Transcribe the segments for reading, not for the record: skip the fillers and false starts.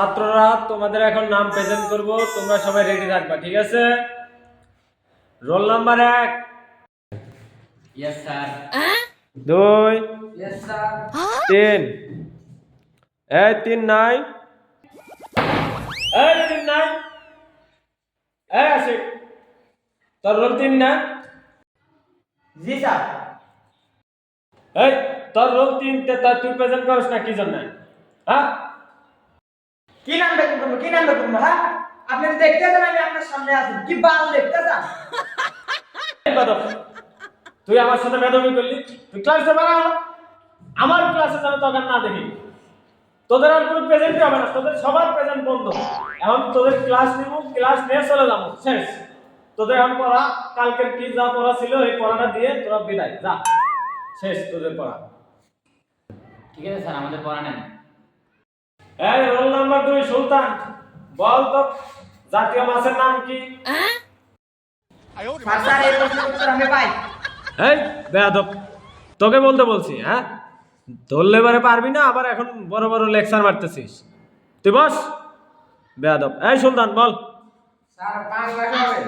ছাত্ররা তোমাদের এখন নাম প্রেজেন্ট করব, তোমরা সবাই রেডি থাকবা, ঠিক আছে? Roll number 1। Yes sir. 2। Yes sir. 3। এই 3 নাই, এই 3 নাই, এই আশিক তোর রোল 3 না? जी सर। এই তোর রোল 3 তে তুই প্রেজেন্ট করিস না কি জন্য? হ্যাঁ কি নাম দেখুন, কি নাম দেখুন, হ্যাঁ আপনি দেখতে যান, আমি আপনার সামনে আছি, কি বাল দেখতে যান? তুই আমার সাথে বেদবি করলি, তুই ক্লাসে বাড়া, আমার ক্লাসে যেন তোকে না দেখি। তোদের আর কোনো প্রেজেন্টই হবে না, তোদের সবার প্রেজেন্ট বন্ধ। এখন তোদের ক্লাস নিব, ক্লাস নিয়ে চলে যাবো, শেষ। তোদের এখন পড়া, কালকের কি যা পড়া ছিল এই পড়াটা দিয়ে তোরা বিদায় যা, শেষ তোদের পড়া। ঠিক আছে স্যার, আমাদের পড়া নেন। এই রোল নাম্বার 2 সুলতান, বল তো জাতীয় মাছের নাম কি? স্যার স্যার এই প্রশ্নের উত্তর আমি পাই। এই বেয়াদব, তোকে বলতে বলছি, হ্যাঁ ধরলে এবারে পারবি না, আবার এখন বড় বড় লেকচার মারতেছিস। তুই বস বেয়াদব। এই সুলতান বল। স্যার 5 লাখ হবে।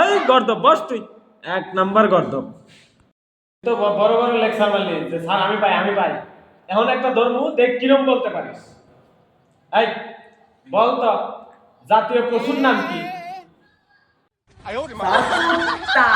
এই গর্দব বস তুই, 1 নাম্বার গর্দব। তো বড় বড় লেকচার মারলি যে স্যার আমি পাই আমি পাই, এখন একটা ধর্ম দেখ কিরম বলতে পারিস। এই বল তো জাতীয় পশুর নাম কি? স্যার কুত্তা।